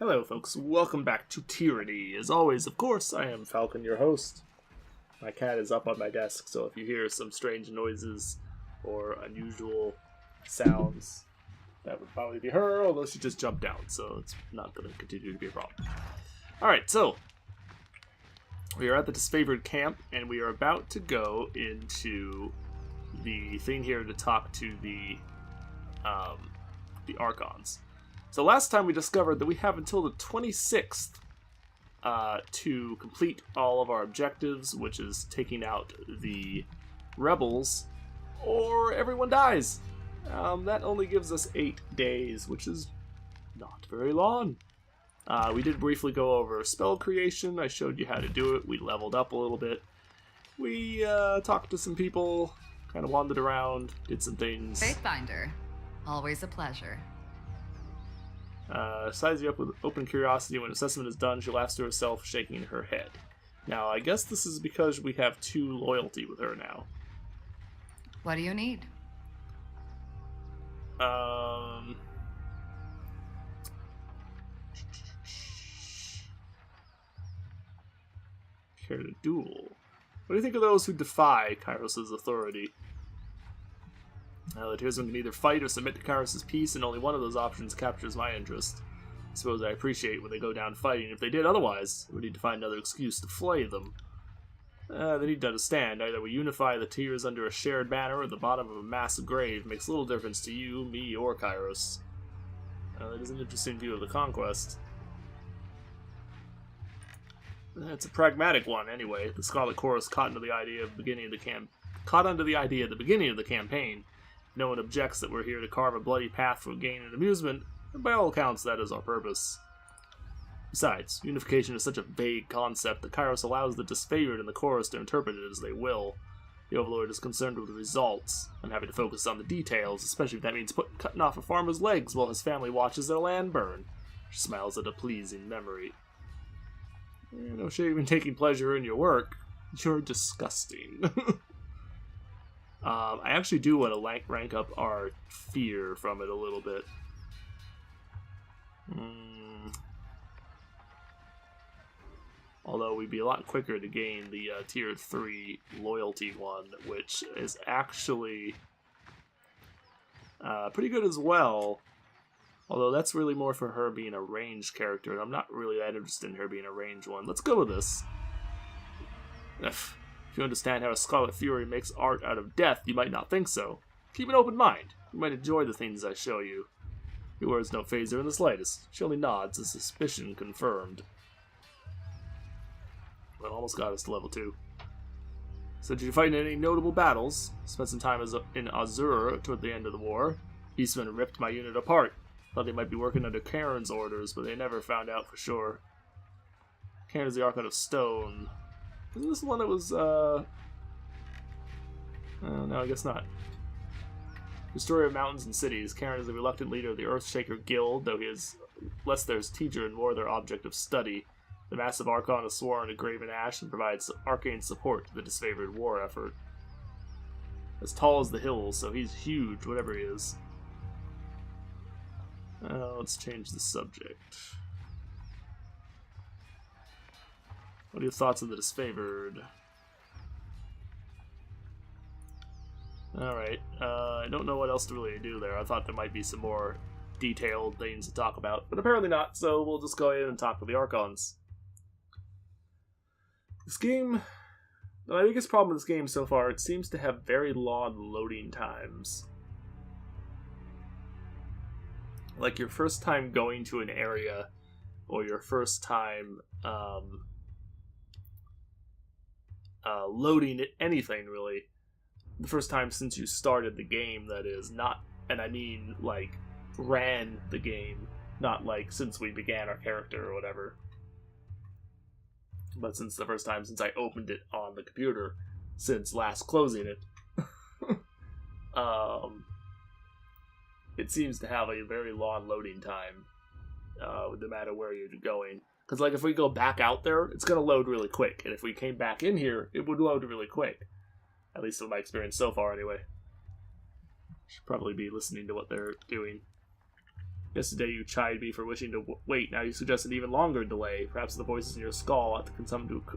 Hello folks, welcome back to Tyranny. As always, of course, I am Falcon, your host. My cat is up on my desk, so if you hear some strange noises or unusual sounds, that would probably be her, although she just jumped down, so it's not going to continue to be a problem. Alright, so, we are at the disfavored camp, and we are about to go into the thing here to talk to the Archons. So last time we discovered that we have until the 26th to complete all of our objectives, which is taking out the rebels, or everyone dies. That only gives us 8 days, which is not very long. We did briefly go over spell creation. I showed you how to do it. We leveled up a little bit. We talked to some people, kind of wandered around, did some things. Faithfinder, always a pleasure. Size you up with open curiosity. When assessment is done, she laughs to herself, shaking her head. Now, I guess this is because we have 2 loyalty with her now. What do you need? Care to duel. What do you think of those who defy Kairos' authority? The Tearsman can either fight or submit to Kairos' peace, and only one of those options captures my interest. I suppose I appreciate when they go down fighting. If they did otherwise, we need to find another excuse to flay them. They need to understand, either we unify the Tears under a shared banner or the bottom of a massive grave. Makes little difference to you, me, or Kairos. It is an interesting view of the conquest. It's a pragmatic one, anyway. The Scarlet Chorus caught onto the idea at the beginning of the campaign. No one objects that we're here to carve a bloody path for gain and amusement, and by all accounts that is our purpose. Besides, unification is such a vague concept that Kairos allows the disfavored and the chorus to interpret it as they will. The Overlord is concerned with the results, and having to focus on the details, especially if that means cutting off a farmer's legs while his family watches their land burn. She smiles at a pleasing memory. No shame in taking pleasure in your work. You're disgusting. I actually do want to rank up our fear from it a little bit. Although we'd be a lot quicker to gain the tier 3 loyalty one, which is actually pretty good as well. Although that's really more for her being a ranged character, and I'm not really that interested in her being a ranged one. Let's go with this. If you understand how a Scarlet Fury makes art out of death, you might not think so. Keep an open mind. You might enjoy the things I show you. Your words don't faze her in the slightest. She only nods, a suspicion confirmed. Well, almost got us to level 2. So, did you fight in any notable battles? Spent some time in Azure toward the end of the war. Beastmen ripped my unit apart. Thought they might be working under Karen's orders, but they never found out for sure. Karen is the Archon of Stone. Isn't this the one that was, no, I guess not. Destroyer of mountains and cities. Karen is the reluctant leader of the Earthshaker Guild, though he is less their teacher and more their object of study. The massive Archon is sworn to Graven Ash and provides arcane support to the disfavored war effort. As tall as the hills, so he's huge, whatever he is. Let's change the subject. What are your thoughts on the disfavored? Alright, I don't know what else to really do there. I thought there might be some more detailed things to talk about, but apparently not, so we'll just go ahead and talk to the Archons. This game, my biggest problem with this game so far, it seems to have very long loading times. Like your first time going to an area, or your first time loading anything, really. The first time since you started the game, that is. Not, and I mean, like, ran the game. Not, like, since we began our character or whatever. But since the first time since I opened it on the computer, since last closing it. It seems to have a very long loading time, no matter where you're going. Because, like, if we go back out there, it's going to load really quick. And if we came back in here, it would load really quick. At least in my experience so far, anyway. Should probably be listening to what they're doing. Yesterday you chided me for wishing to wait. Now you suggest an even longer delay. Perhaps the voices in your skull ought to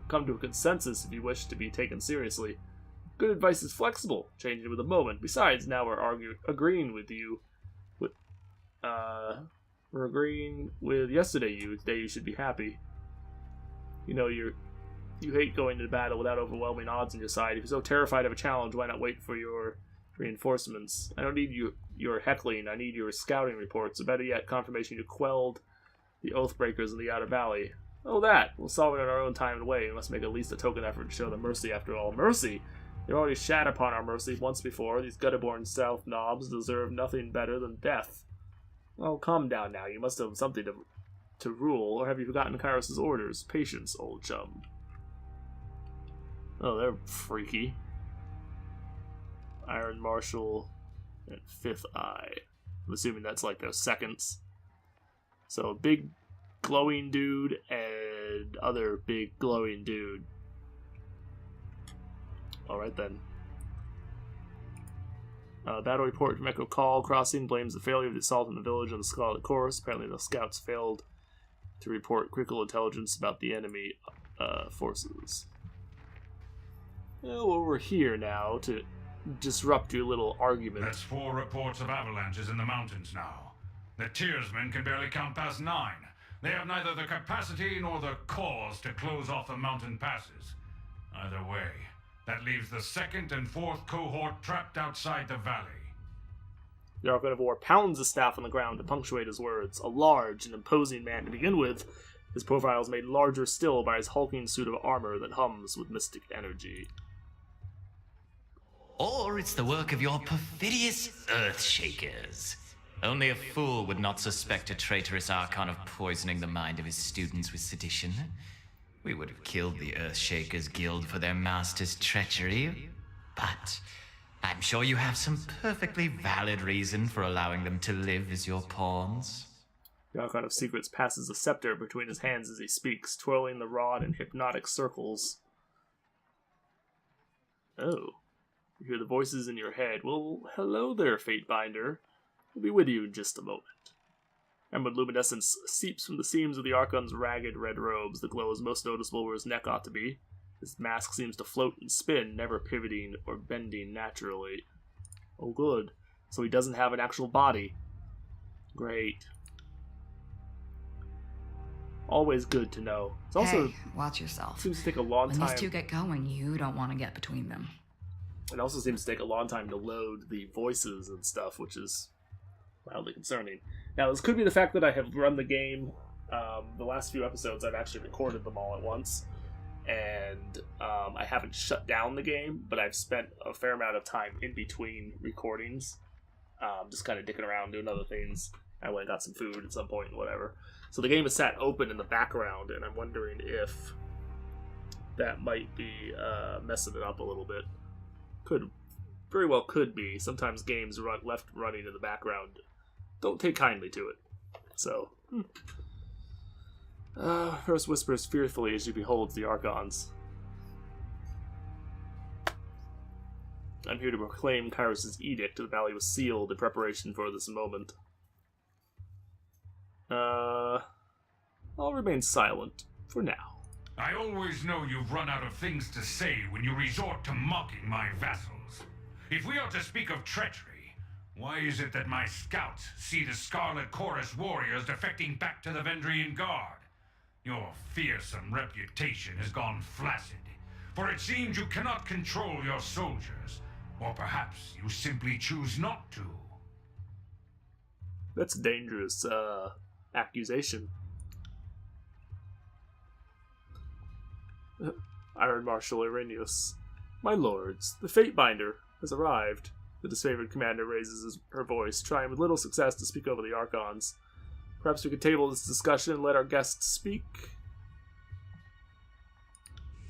come to a consensus if you wish to be taken seriously. Good advice is flexible, changing with a moment. Besides, now we're agreeing with you. We're agreeing with yesterday you. Today you should be happy. You know, you hate going to battle without overwhelming odds on your side. If you're so terrified of a challenge, why not wait for your reinforcements? I don't need your heckling. I need your scouting reports, or better yet, confirmation you quelled the Oathbreakers in the Outer Valley. Oh, that! We'll solve it in our own time and way. We must make at least a token effort to show them mercy after all. Mercy? They've already shat upon our mercy once before. These gutter-born South knobs deserve nothing better than death. Oh, calm down now. You must have something to rule, or have you forgotten Kairos' orders? Patience, old chum. Oh, they're freaky. Iron Marshal and Fifth Eye. I'm assuming that's like their seconds. So, big glowing dude and other big glowing dude. Alright then. Battle report from Echo Call Crossing blames the failure of the assault on the village on the Scarlet Chorus. Apparently the scouts failed to report critical intelligence about the enemy forces. Well, we're here now to disrupt your little argument. That's 4 reports of avalanches in the mountains now. The Tearsmen can barely count past 9. They have neither the capacity nor the cause to close off the mountain passes. Either way, that leaves the 2nd and 4th cohort trapped outside the valley. The Archon of War pounds his staff on the ground to punctuate his words. A large and imposing man to begin with, his profile is made larger still by his hulking suit of armor that hums with mystic energy. Or it's the work of your perfidious Earthshakers. Only a fool would not suspect a traitorous Archon of poisoning the mind of his students with sedition. We would have killed the Earthshakers Guild for their master's treachery, but I'm sure you have some perfectly valid reason for allowing them to live as your pawns. The Archon of Secrets passes a scepter between his hands as he speaks, twirling the rod in hypnotic circles. Oh. You hear the voices in your head. Well, hello there, Fatebinder. We'll be with you in just a moment. Emerald luminescence seeps from the seams of the Archon's ragged red robes. The glow is most noticeable where his neck ought to be. His mask seems to float and spin, never pivoting or bending naturally. Oh, good. So he doesn't have an actual body. Great. Always good to know. It's also, hey, watch yourself. Seems to take a long time. When these two get going, you don't want to get between them. It also seems to take a long time to load the voices and stuff, which is mildly concerning. Now, this could be the fact that I have run the game. The last few episodes, I've actually recorded them all at once. And I haven't shut down the game, but I've spent a fair amount of time in between recordings. Just kind of dicking around, doing other things. I went and got some food at some point and whatever. So the game is sat open in the background, and I'm wondering if that might be messing it up a little bit. Very well could be. Sometimes games left running in the background don't take kindly to it. So, First whispers fearfully as she beholds the Archons. I'm here to proclaim Kairos' edict. The valley was sealed in preparation for this moment. I'll remain silent for now. I always know you've run out of things to say when you resort to mocking my vassals. If we are to speak of treachery, why is it that my scouts see the Scarlet Chorus warriors defecting back to the Vendrian Guard? Your fearsome reputation has gone flaccid, for it seems you cannot control your soldiers, or perhaps you simply choose not to. That's a dangerous, accusation. Iron Marshal Irenaeus. My lords, the Fatebinder has arrived. The disfavored commander raises her voice, trying with little success to speak over the Archons. Perhaps we could table this discussion and let our guests speak?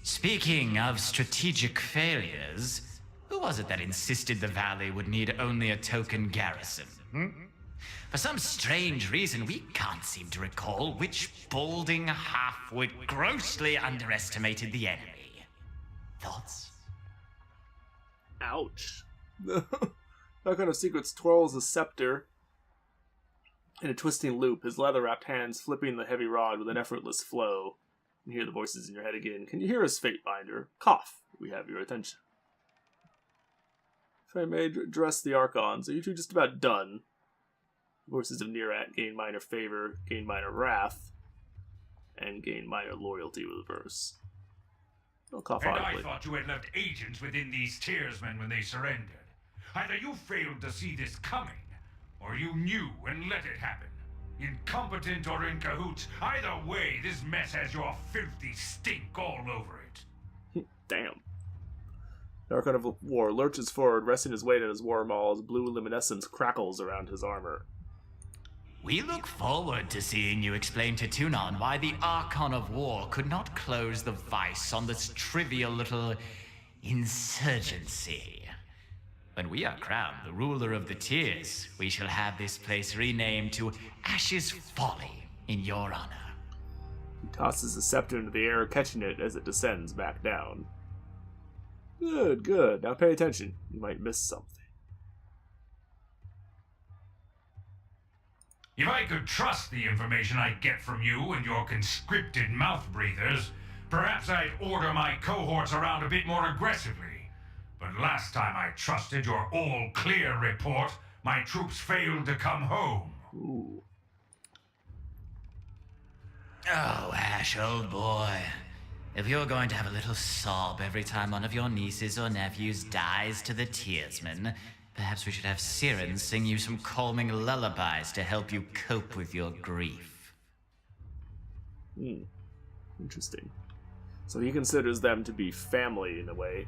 Speaking of strategic failures, who was it that insisted the valley would need only a token garrison? For some strange reason, we can't seem to recall which balding halfwit grossly underestimated the enemy. Thoughts? Ouch. Archon of Secrets twirls a scepter In a twisting loop, his leather-wrapped hands flipping the heavy rod with an effortless flow. You hear the voices in your head again. Can you hear us, Fatebinder? Cough. We have your attention. If I may address the Archons, are you two just about done? Voices of Nerat gain minor favor, gain minor wrath, and gain minor loyalty with the verse. I'll cough And audibly. I thought you had left agents within these Tearsmen when they surrendered. Either you failed to see this coming, or you knew and let it happen. Incompetent or in cahoots, either way, this mess has your filthy stink all over it. Damn. The Archon of War lurches forward, resting his weight on his war maul as blue luminescence crackles around his armor. We look forward to seeing you explain to Tunon why the Archon of War could not close the vice on this trivial little insurgency. When we are crowned the ruler of the Tears, we shall have this place renamed to Ash's Folly in your honor. He tosses the scepter into the air, catching it as it descends back down. Good, good. Now pay attention. You might miss something. If I could trust the information I get from you and your conscripted mouth breathers, perhaps I'd order my cohorts around a bit more aggressively. But last time I trusted your all-clear report, my troops failed to come home. Ooh. Oh, Ash, old boy. If you're going to have a little sob every time one of your nieces or nephews dies to the Tearsmen, perhaps we should have Siren sing you some calming lullabies to help you cope with your grief. Interesting. So he considers them to be family in a way.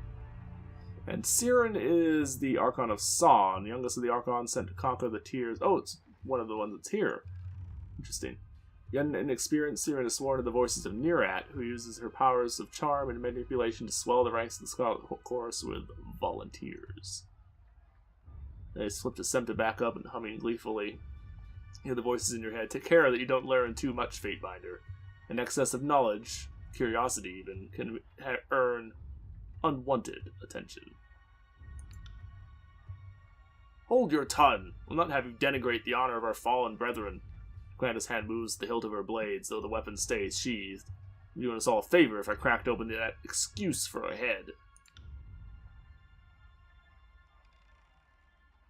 And Siren is the Archon of Son, youngest of the Archons sent to conquer the Tears. Oh, it's one of the ones that's here. Interesting. Young and inexperienced, Siren is sworn to the voices of Nerat, who uses her powers of charm and manipulation to swell the ranks of the Scarlet Chorus with volunteers. They slipped a scepter back up and humming gleefully. You hear the voices in your head. Take care that you don't learn too much, Fatebinder. An excess of knowledge, curiosity even, can earn unwanted attention. Hold your tongue. We'll not have you denigrate the honor of our fallen brethren. Granda's hand moves to the hilt of her blades, though the weapon stays sheathed. You're doing us all a favor if I cracked open that excuse for a head.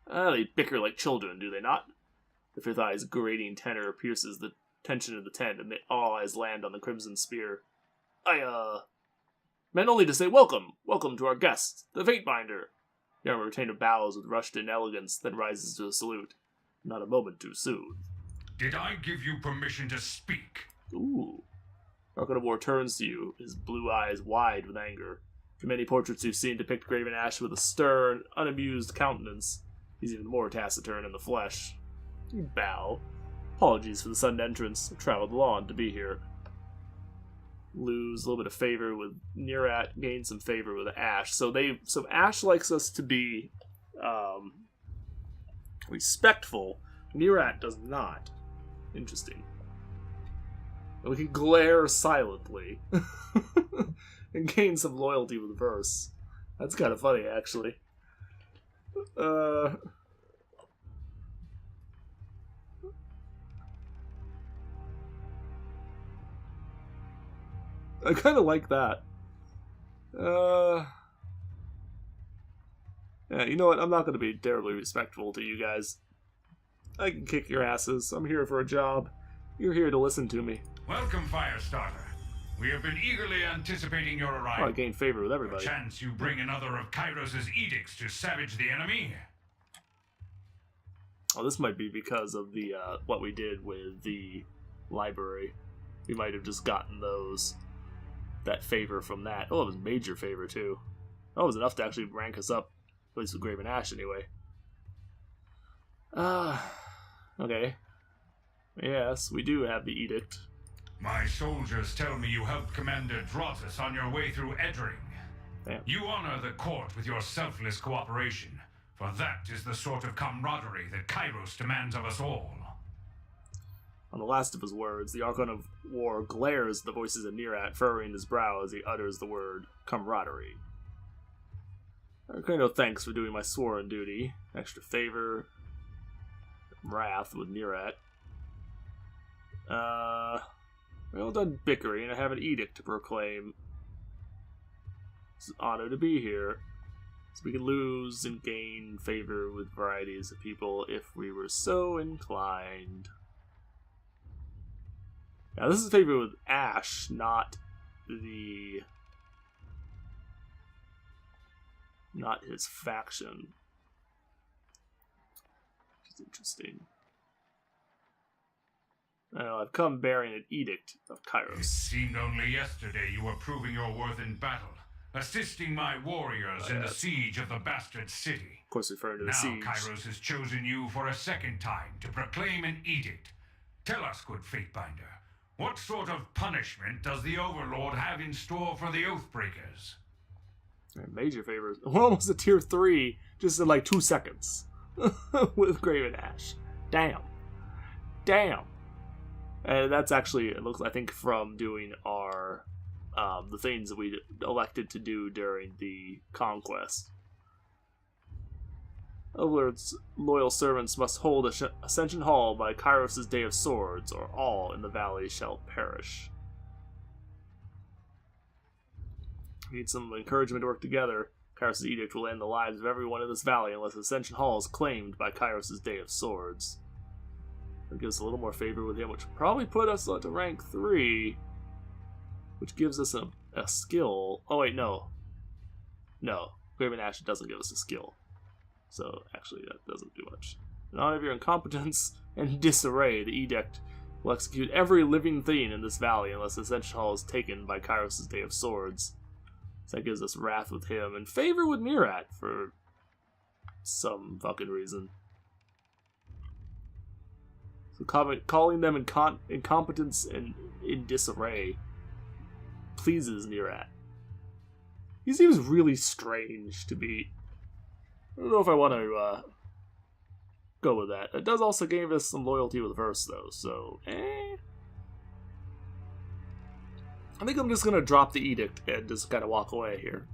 They bicker like children, do they not? The fifth eye's grating tenor pierces the tension of the tent, and all eyes land on the crimson spear. Meant only to say welcome! Welcome to our guest, the Fatebinder! The armor retainer bows with rushed-in elegance, then rises to a salute. Not a moment too soon. Did I give you permission to speak? Ooh. Archon of War turns to you, his blue eyes wide with anger. For many portraits you've seen depict Graven Ash with a stern, unamused countenance. He's even more taciturn in the flesh. You bow. Apologies for the sudden entrance. I've traveled long to be here. Lose a little bit of favor with Nerat, gain some favor with Ash. So Ash likes us to be respectful. Nerat does not. Interesting. And we can glare silently and gain some loyalty with verse. That's kind of funny, actually. I kind of like that. Yeah, you know what? I'm not going to be terribly respectful to you guys. I can kick your asses. I'm here for a job. You're here to listen to me. Welcome, Firestarter. We have been eagerly anticipating your arrival. Oh, I gain favor with everybody. Chance you bring another of Kairos' edicts to savage the enemy? Oh, this might be because of the what we did with the library. We might have just gotten that favor from that. Oh, it was major favor too. That was enough to actually rank us up, at least with Graven Ash anyway. Okay. Yes, we do have the edict. My soldiers tell me you helped Commander Drotus on your way through Edring. Damn. You honor the court with your selfless cooperation, for that is the sort of camaraderie that Kairos demands of us all. On the last of his words, the Archon of War glares at the voices of Nerat, furrowing his brow as he utters the word camaraderie. Okay, no thanks for doing my sworn duty. Extra favor, wrath with Nerat. We're all done bickering. I have an edict to proclaim. It's an honor to be here. So we can lose and gain favor with varieties of people if we were so inclined. Now this is favor with Ash, not his faction. Which is interesting. I've come bearing an edict of It Kairos. seemed only yesterday you were proving your worth in battle, assisting my warriors in the siege of the bastard city. Of course, referring to the Now siege. Kairos has chosen you for a second time to proclaim an edict. Tell us, good Fatebinder, what sort of punishment does the Overlord have in store for the Oathbreakers? Major favors. We're almost at tier 3, just in like 2 seconds. With Graven Ash. Damn. And that's actually, it looks, I think, from doing our, the things that we elected to do during the conquest. Overlord's loyal servants must hold Ascension Hall by Kairos' Day of Swords, or all in the valley shall perish. We need some encouragement to work together. Kairos' edict will end the lives of everyone in this valley unless Ascension Hall is claimed by Kairos' Day of Swords. It'll give us a little more favor with him, which will probably put us to rank 3, which gives us a skill. Oh wait, no. Graven Ash doesn't give us a skill. So, actually, that doesn't do much. In honor of your incompetence and disarray, the edict will execute every living thing in this valley unless Ascension Hall is taken by Kairos' Day of Swords. So that gives us wrath with him and favor with Mirat for some fucking reason. So calling them incompetence and in disarray pleases Mirat. He seems really strange to be. I don't know if I want to go with that. It does also give us some loyalty with Verse, though, so I think I'm just gonna drop the edict and just kind of walk away here.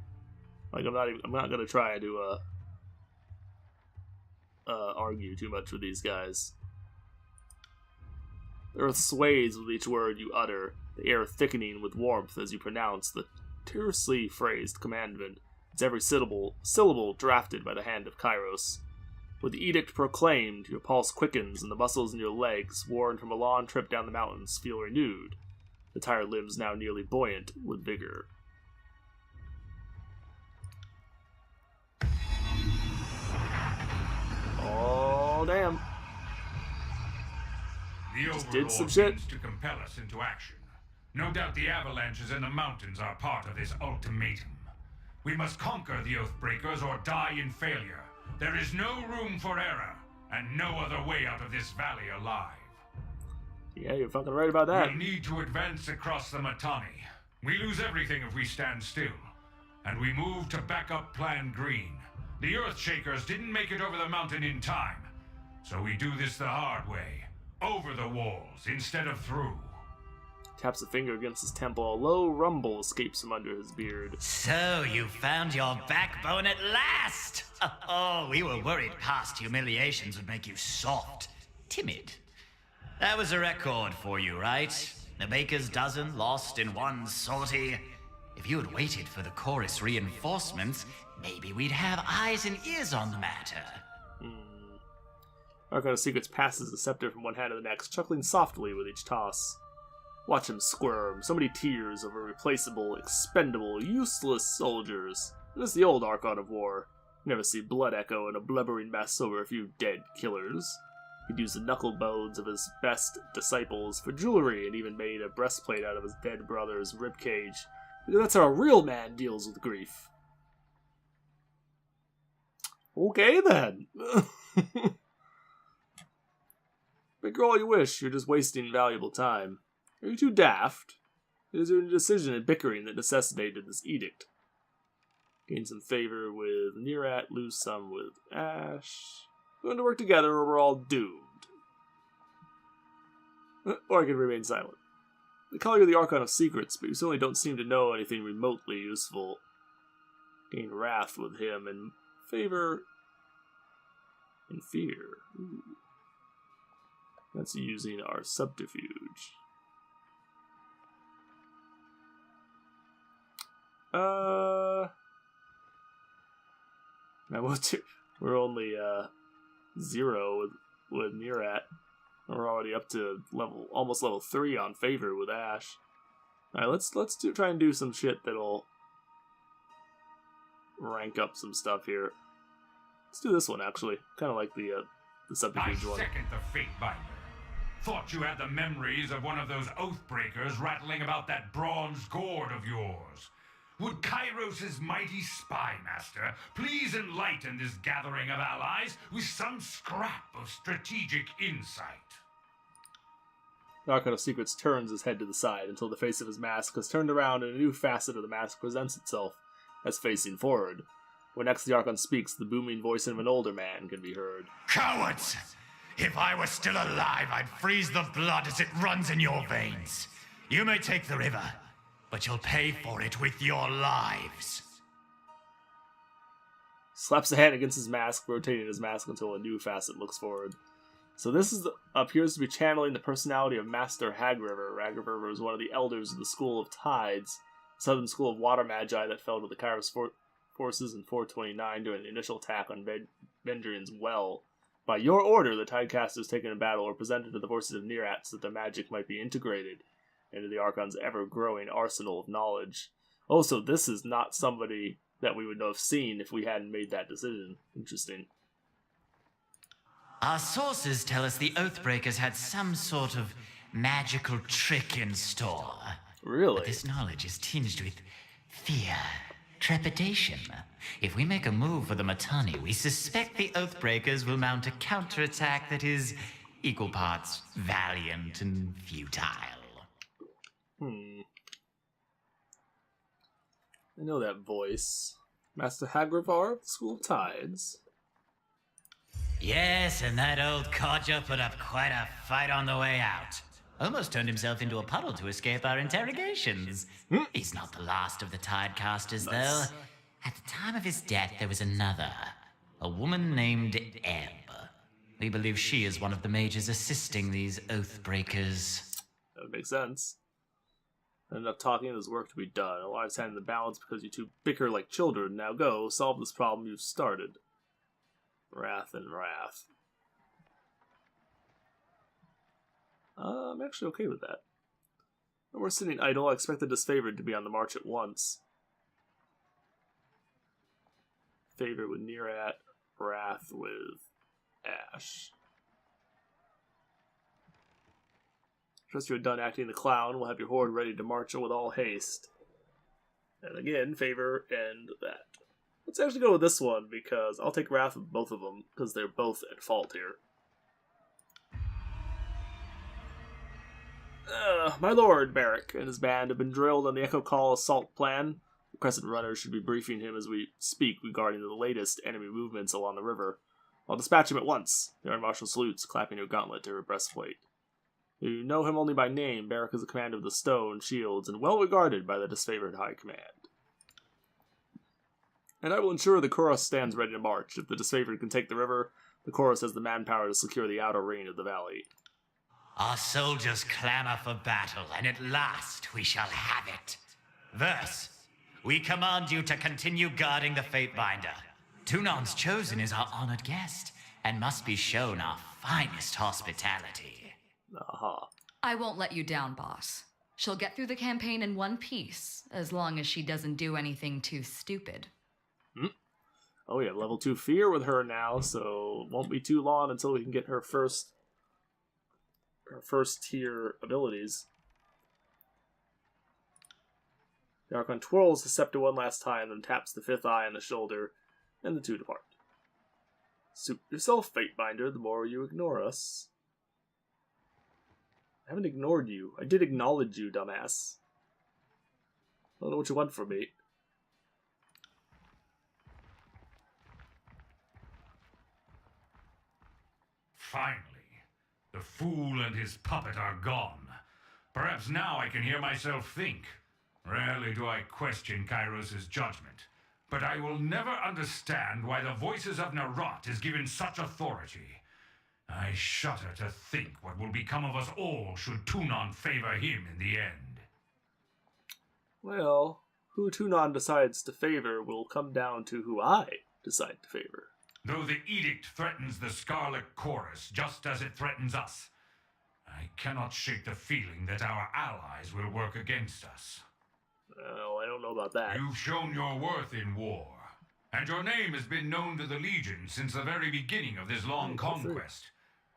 Like I'm not gonna try to argue too much with these guys. The earth sways with each word you utter, the air thickening with warmth as you pronounce the tersely phrased commandment. It's every syllable drafted by the hand of Kairos. With the edict proclaimed, your pulse quickens and the muscles in your legs, worn from a long trip down the mountains, feel renewed. The tired limbs now nearly buoyant with vigor. Oh, damn. The Just did some Overlord shit. means to compel us into action. No doubt the avalanches in the mountains are part of this ultimatum. We must conquer the Oathbreakers or die in failure. There is no room for error, and no other way out of this valley alive. Yeah, you're fucking right about that. We'll need to advance across the Matani. We lose everything if we stand still. And we move to backup Plan Green. The Earthshakers didn't make it over the mountain in time. So we do this the hard way. Over the walls instead of through. Taps a finger against his temple. A low rumble escapes from under his beard. So you found your backbone at last! Oh, we were worried past humiliations would make you soft, timid. That was a record for you, right? A baker's dozen lost in one sortie. If you had waited for the chorus reinforcements, maybe we'd have eyes and ears on the matter. Archon of Secrets passes the scepter from one hand to the next, chuckling softly with each toss. Watch him squirm. So many tears over replaceable, expendable, useless soldiers. This is the old Archon of War. You never see blood echo in a blubbering mess over a few dead killers. He'd used the knuckle bones of his best disciples for jewelry and even made a breastplate out of his dead brother's ribcage. That's how a real man deals with grief. Okay then. Bicker all you wish, you're just wasting valuable time. Are you too daft? It is your decision in bickering that necessitated this edict. Gain some favor with Nirat, lose some with Ash. We're going to work together or we're all doomed. Or I can remain silent. They call you the Archon of Secrets, but you certainly don't seem to know anything remotely useful. Gain wrath with him and favor and fear. Ooh. That's using our subterfuge. Now we're only 0 with Nerat. We're already up to almost level 3 on favor with Ash. All right, let's try and do some shit that'll rank up some stuff here. Let's do this one actually. Kind of like the subterfuge one. I second the Fatebinder. Thought you had the memories of one of those Oathbreakers rattling about that bronze gourd of yours. Would Kairos' mighty spy master please enlighten this gathering of allies with some scrap of strategic insight? The Archon of Secrets turns his head to the side until the face of his mask has turned around and a new facet of the mask presents itself as facing forward. When next the Archon speaks, the booming voice of an older man can be heard. Cowards! If I were still alive, I'd freeze the blood as it runs in your veins. You may take the river, but you'll pay for it with your lives. Slaps a hand against his mask, rotating his mask until a new facet looks forward. So this appears to be channeling the personality of Master Hagriver. Hagriver was one of the elders of the School of Tides, the southern school of water magi that fell to the Kairos forces in 429 during the initial attack on Vendrian's Well. By your order, the Tidecasters taken in battle were presented to the forces of Nerat so that their magic might be integrated into the Archon's ever-growing arsenal of knowledge. Also, this is not somebody that we would have seen if we hadn't made that decision. Interesting. Our sources tell us the Oathbreakers had some sort of magical trick in store. Really? But this knowledge is tinged with fear, trepidation. If we make a move for the Matani, we suspect the Oathbreakers will mount a counterattack that is equal parts valiant and futile. I know that voice. Master Hagrivar of the School of Tides. Yes, and that old codger put up quite a fight on the way out. Almost turned himself into a puddle to escape our interrogations. He's not the last of the Tidecasters, though. At the time of his death, there was another. A woman named Ebb. We believe she is one of the mages assisting these Oathbreakers. That would make sense. Enough talking, there's work to be done. A life's hand in the balance because you two bicker like children. Now go, solve this problem you've started. Wrath and wrath. I'm actually okay with that. When we're sitting idle, I expect the disfavored to be on the march at once. Favor with Nerat, wrath with Ash. Trust you are done acting the clown. We'll have your horde ready to march with all haste. And again, favor and that. Let's actually go with this one, because I'll take wrath of both of them, because they're both at fault here. My lord, Barrick, and his band have been drilled on the Echo Call assault plan. The Crescent Runners should be briefing him as we speak regarding the latest enemy movements along the river. I'll dispatch him at once. There are martial salutes, clapping your gauntlet to her breastplate. You know him only by name. Barrick is the commander of the Stone Shields, and well regarded by the disfavored High Command. And I will ensure the Chorus stands ready to march. If the disfavored can take the river, the Chorus has the manpower to secure the outer ring of the valley. Our soldiers clamor for battle, and at last we shall have it. Thus, we command you to continue guarding the Fatebinder. Tunon's Chosen is our honored guest, and must be shown our finest hospitality. Aha. I won't let you down, boss. She'll get through the campaign in one piece, as long as she doesn't do anything too stupid. Oh yeah, level 2 fear with her now, so it won't be too long until we can get her first tier abilities. The Archon twirls the scepter one last time, then taps the fifth eye on the shoulder, and the two depart. Suit yourself, Fatebinder, the more you ignore us. I haven't ignored you. I did acknowledge you, dumbass. I don't know what you want from me. Finally, the fool and his puppet are gone. Perhaps now I can hear myself think. Rarely do I question Kairos' judgment, but I will never understand why the voices of Nerat is given such authority. I shudder to think what will become of us all should Tunon favor him in the end. Well, who Tunon decides to favor will come down to who I decide to favor. Though the edict threatens the Scarlet Chorus just as it threatens us, I cannot shake the feeling that our allies will work against us. Well, I don't know about that. You've shown your worth in war, and your name has been known to the Legion since the very beginning of this long conquest.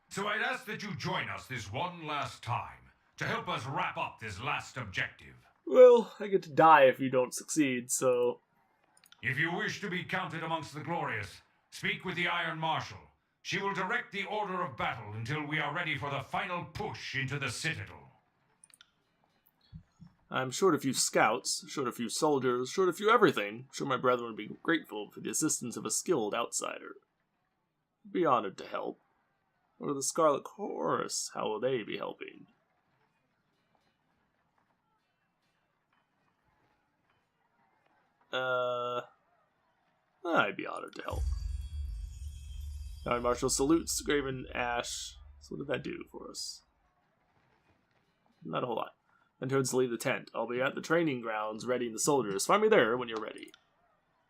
So I'd ask that you join us this one last time to help us wrap up this last objective. Well, I get to die if you don't succeed, so... If you wish to be counted amongst the glorious, speak with the Iron Marshal. She will direct the order of battle until we are ready for the final push into the Citadel. I'm short a few scouts, short a few soldiers, short a few everything. I'm sure my brethren would be grateful for the assistance of a skilled outsider. I'd be honored to help. Or the Scarlet Chorus, how will they be helping? I'd be honored to help. Iron Marshal salutes Graven Ash. So what did that do for us? Not a whole lot. Then turns to leave the tent. I'll be at the training grounds readying the soldiers. Find me there when you're ready.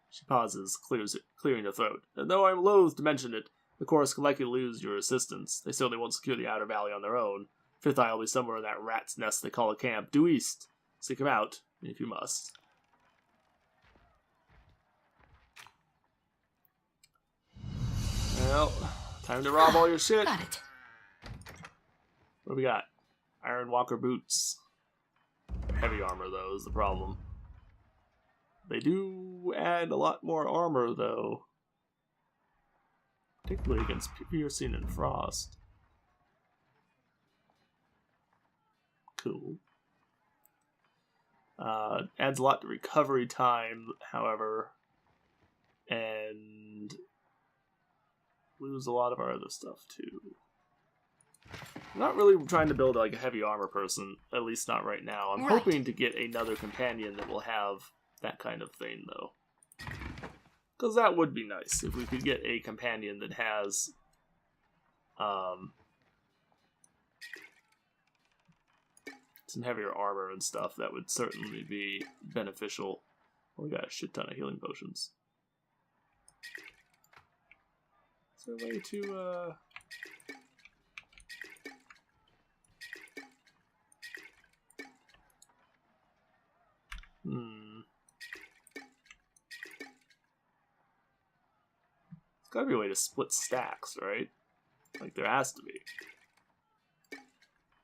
She pauses, clearing her throat. And though I'm loath to mention it, the chorus could likely lose your assistance. They certainly won't secure the outer valley on their own. Fifth Eye will be somewhere in that rat's nest they call a camp. Due east. Seek him out, if you must. Well, time to rob all your shit. Got it. What do we got? Iron Walker boots. Heavy armor, though, is the problem. They do add a lot more armor, though. Particularly against piercing and frost. Cool. Adds a lot to recovery time, however. And lose a lot of our other stuff, too. I'm not really trying to build like a heavy armor person, at least not right now. I'm hoping to get another companion that will have that kind of thing, though. Because that would be nice, if we could get a companion that has some heavier armor and stuff. That would certainly be beneficial. Oh, we got a shit ton of healing potions. Is there a way to, There's gotta be a way to split stacks, right? Like, there has to be.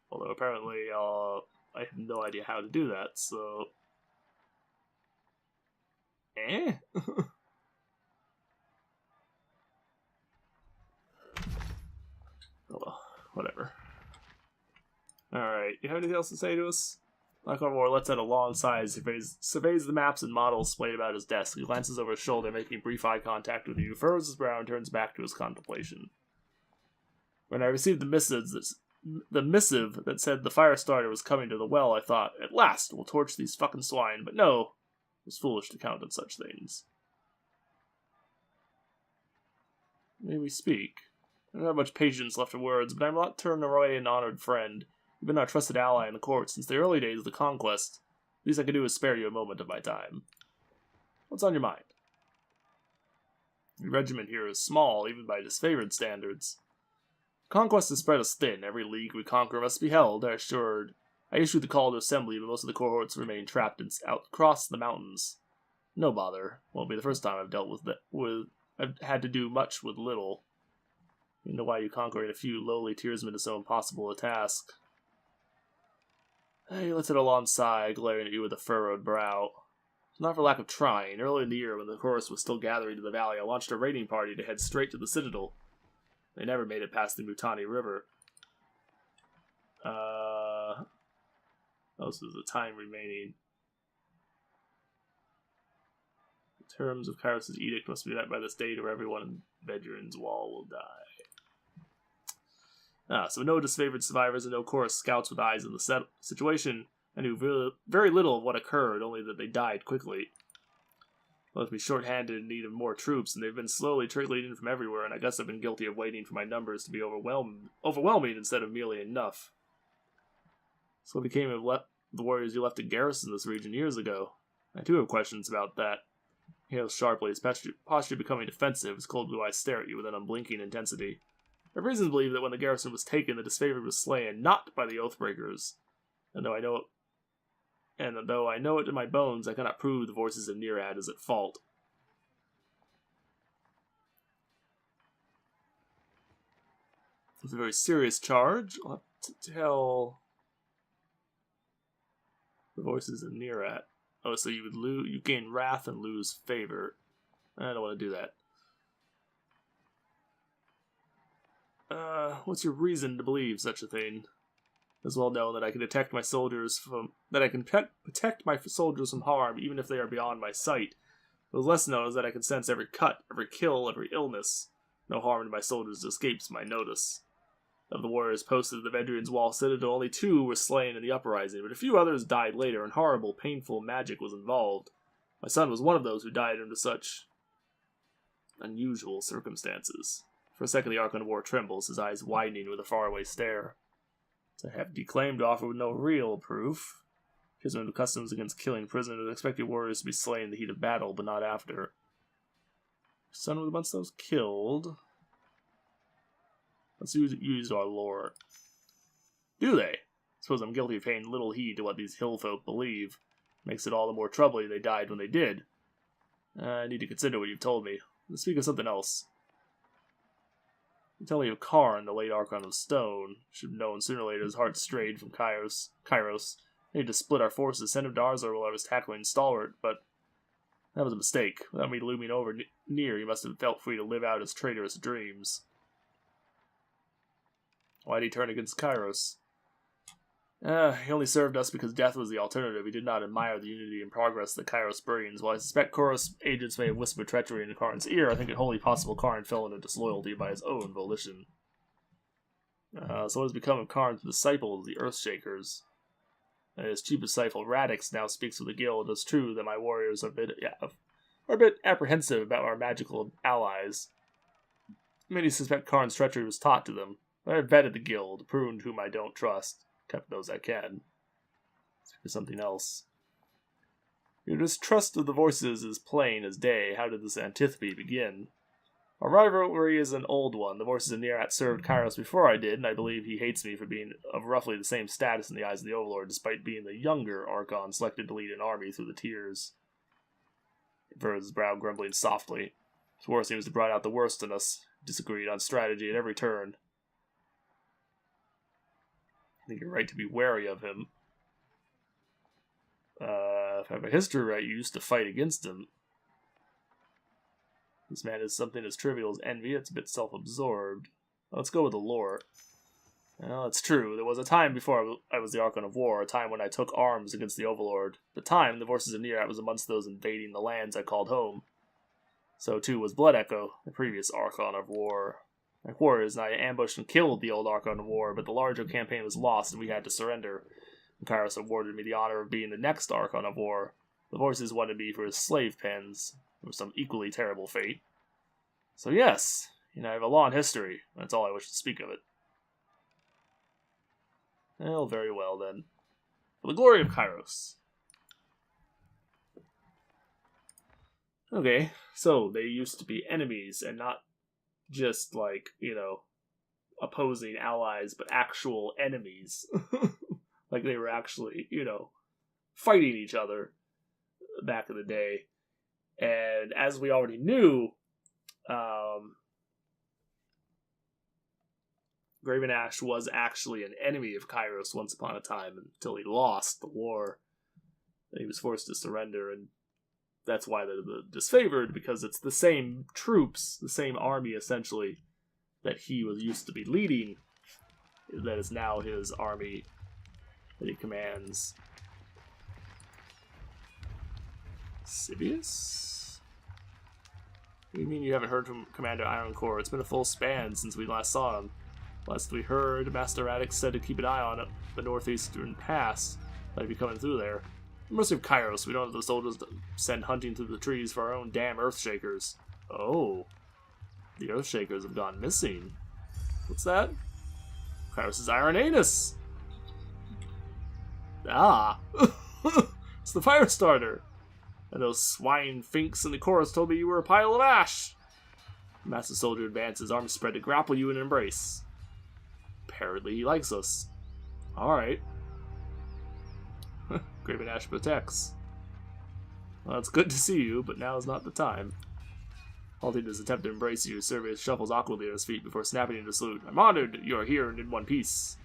Although, apparently, I have no idea how to do that, so... Oh well, whatever. Alright, you have anything else to say to us? Blackmore lets out a long sigh as he surveys the maps and models splayed about his desk. He glances over his shoulder, making brief eye contact with you, furrows his brow, and turns back to his contemplation. When I received the missive that said the fire starter was coming to the well, I thought, at last, we'll torch these fucking swine. But no, it was foolish to count on such things. May we speak? I don't have much patience left for words, but I'm not turning away an honored friend. You've been our trusted ally in the court since the early days of the conquest. The least I can do is spare you a moment of my time. What's on your mind? The regiment here is small, even by disfavored standards. Conquest has spread us thin. Every league we conquer must be held, I issued the call to assembly, but most of the cohorts remain trapped out across the mountains. No bother. Won't be the first time I've dealt I've had to do much with little. You know why you conquering a few lowly tiersmen is so impossible a task. He lets out a long sigh, glaring at you with a furrowed brow. It's not for lack of trying. Early in the year, when the chorus was still gathering to the valley, I launched a raiding party to head straight to the Citadel. They never made it past the Mutani River. This is the time remaining. The terms of Kairos' edict must be met by this date, or everyone in Vedran's wall will die. So no disfavored survivors and no chorus scouts with eyes in the situation. I knew very little of what occurred, only that they died quickly. left me short-handed in need of more troops, and they've been slowly trickling in from everywhere, and I guess I've been guilty of waiting for my numbers to be overwhelming instead of merely enough. So what became of the warriors you left to garrison this region years ago? I too have questions about that. He hails sharply, his posture becoming defensive, his cold blue eyes stare at you with an unblinking intensity. I have reason to believe that when the garrison was taken, the disfavored was slain, not by the Oathbreakers. And though I know it in my bones, I cannot prove the voices of Nearad is at fault. It's a very serious charge. I'll have to tell the voices of Nearad. Oh, so you gain wrath and lose favor. I don't want to do that. What's your reason to believe such a thing? As well know that I can protect my soldiers from harm, even if they are beyond my sight. What is less known is that I can sense every cut, every kill, every illness. No harm to my soldiers escapes my notice. Of the warriors posted at the Vedrian's wall citadel, only 2 were slain in the uprising, but a few others died later, and horrible, painful magic was involved. My son was one of those who died under such unusual circumstances. For a second, the Archon of War trembles, his eyes widening with a faraway stare. To have declaimed to offer with no real proof. Kismet of customs against killing prisoners, expect your warriors to be slain in the heat of battle, but not after. Your son was amongst those killed. Let's use our lore. Do they? Suppose I'm guilty of paying little heed to what these hill folk believe. Makes it all the more troubling they died when they did. I need to consider what you've told me. Let's speak of something else. You tell me of Karn, the late Archon of Stone. Should have known sooner or later his heart strayed from Kairos. I need to split our forces, send him to Arzor while I was tackling Stalwart, but that was a mistake. Without me looming over near, he must have felt free to live out his traitorous dreams. Why did he turn against Kairos? He only served us because death was the alternative. He did not admire the unity and progress that Kairos brings. While I suspect Kairos agents may have whispered treachery into Karn's ear, I think it wholly possible Karn fell into disloyalty by his own volition. So what has become of Karn's disciples, the Earthshakers? His chief disciple, Radix, now speaks with the guild. It's true that my warriors are a bit apprehensive about our magical allies. Many suspect Karn's treachery was taught to them. I have vetted the guild, pruned whom I don't trust, kept those I can. For something else. Your distrust of the voices is plain as day. How did this antipathy begin? Our rivalry is an old one. The voices of Nearat served Kairos before I did, and I believe he hates me for being of roughly the same status in the eyes of the Overlord, despite being the younger Archon selected to lead an army through the tears. He furrows his brow, grumbling softly. His war seems to brought out the worst in us. Disagreed on strategy at every turn. I think you're right to be wary of him. If I have a history right, you used to fight against him. This man is something as trivial as envy. It's a bit self-absorbed. Let's go with the lore. Well, it's true. There was a time before I was the Archon of War, a time when I took arms against the Overlord. At the time, the forces of Nearat was amongst those invading the lands I called home. So too was Blood Echo, the previous Archon of War. My warriors and I ambushed and killed the old Archon of War, but the larger campaign was lost and we had to surrender. And Kairos awarded me the honor of being the next Archon of War. The voices wanted me for his slave pens, or some equally terrible fate. So yes, I have a long history. That's all I wish to speak of it. Well, very well then. For the glory of Kairos. Okay, so they used to be enemies and not just like, opposing allies, but actual enemies. Like they were actually, fighting each other back in the day. And as we already knew, Graven Ash was actually an enemy of Kairos once upon a time until he lost the war. And he was forced to surrender, and that's why they're disfavored, because it's the same troops, the same army essentially, that he was used to be leading, that is now his army that he commands. Sibius? What do you mean you haven't heard from Commander Ironcore? It's been a full span since we last saw him. Last we heard, Master Radix said to keep an eye on the northeastern pass, that he'd be coming through there. Mercy of Kairos, we don't have the soldiers to send hunting through the trees for our own damn Earthshakers. Oh. The Earthshakers have gone missing. What's that? Kairos' Iron Anus! Ah! It's the fire starter! And those swine finks in the chorus told me you were a pile of ash! The massive soldier advances, arms spread to grapple you in an embrace. Apparently he likes us. Alright. Graven Ash protects. Well, it's good to see you, but now is not the time. Halting his attempt to embrace you, Servius shuffles awkwardly on his feet before snapping into salute. I'm honored you are here and in one piece.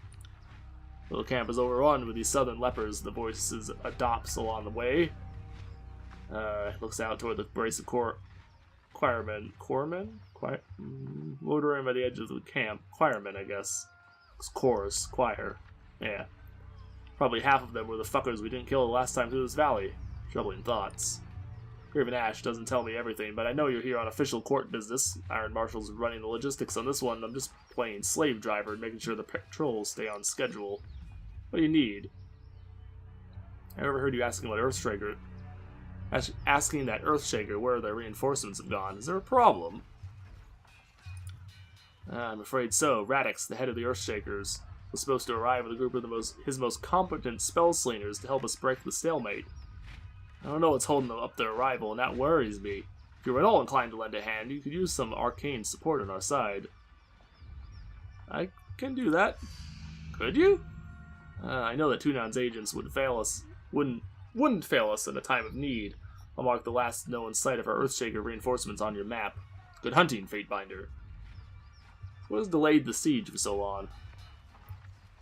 The little camp is overrun with these southern lepers, the voices adopts along the way. Looks out toward the brace of choirmen. Loitering by the edge of the camp. Choirmen, I guess. It's chorus, choir. Yeah. Probably half of them were the fuckers we didn't kill the last time through this valley. Troubling thoughts. Graven Ash doesn't tell me everything, but I know you're here on official court business. Iron Marshal's running the logistics on this one. I'm just playing slave driver and making sure the patrols stay on schedule. What do you need? I never heard you asking what Earthshaker... Asking that Earthshaker where their reinforcements have gone. Is there a problem? I'm afraid so. Radix, the head of the Earthshakers, was supposed to arrive with a group of his most competent spell slingers to help us break the stalemate. I don't know what's holding up their arrival, and that worries me. If you were at all inclined to lend a hand, you could use some arcane support on our side. I can do that. Could you? I know that Tunan's agents wouldn't fail us in a time of need. I'll mark the last known site of our Earthshaker reinforcements on your map. Good hunting, Fatebinder. What has delayed the siege for so long?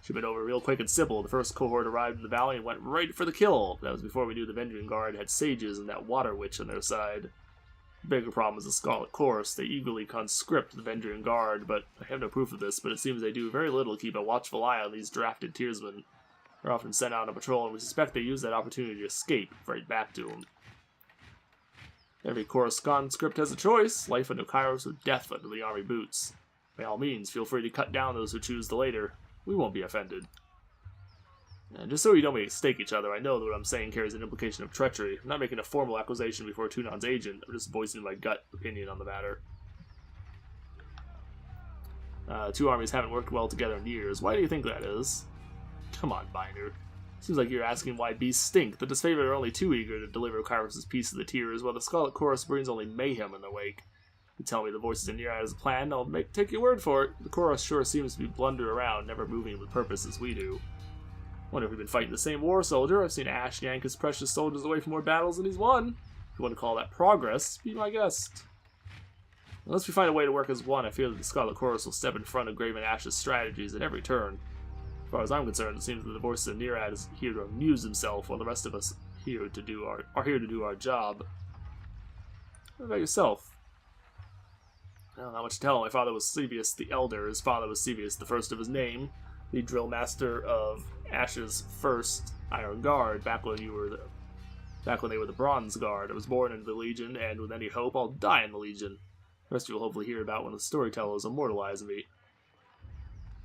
Should have been over real quick and simple. The first cohort arrived in the valley and went right for the kill. That was before we knew the Vendrian Guard had sages and that water witch on their side. The bigger problem is the Scarlet Chorus. They eagerly conscript the Vendrian Guard, but I have no proof of this, but it seems they do very little to keep a watchful eye on these drafted tiersmen. They're often sent out on patrol, and we suspect they use that opportunity to escape right back to them. Every Chorus conscript has a choice, life under Kairos or death under the army boots. By all means, feel free to cut down those who choose the later. We won't be offended. And just so you don't mistake each other, I know that what I'm saying carries an implication of treachery. I'm not making a formal accusation before Tunan's agent. I'm just voicing my gut opinion on the matter. Two armies haven't worked well together in years. Why do you think that is? Come on, Binder. Seems like you're asking why beasts stink. The disfavored are only too eager to deliver Kairos' piece of the tears, while the Scarlet Chorus brings only mayhem in their wake. You tell me the voices in your eye has a plan, I'll take your word for it. The Chorus sure seems to be blunder around, never moving with purpose as we do. Wonder if we've been fighting the same war, soldier. I've seen Ash yank his precious soldiers away from more battles than he's won. If you want to call that progress, be my guest. Unless we find a way to work as one, I fear that the Scarlet Chorus will step in front of Graven Ash's strategies at every turn. As far as I'm concerned, it seems that the voice of Nearad is here to amuse himself, while the rest of us are here to do our job. What about yourself? Well, not much to tell. My father was Sevius the Elder. His father was Sevius the First of his name, the drill master of Ash's first Iron Guard, back when they were the Bronze Guard. I was born into the Legion, and with any hope, I'll die in the Legion. The rest you will hopefully hear about when the storytellers immortalize me.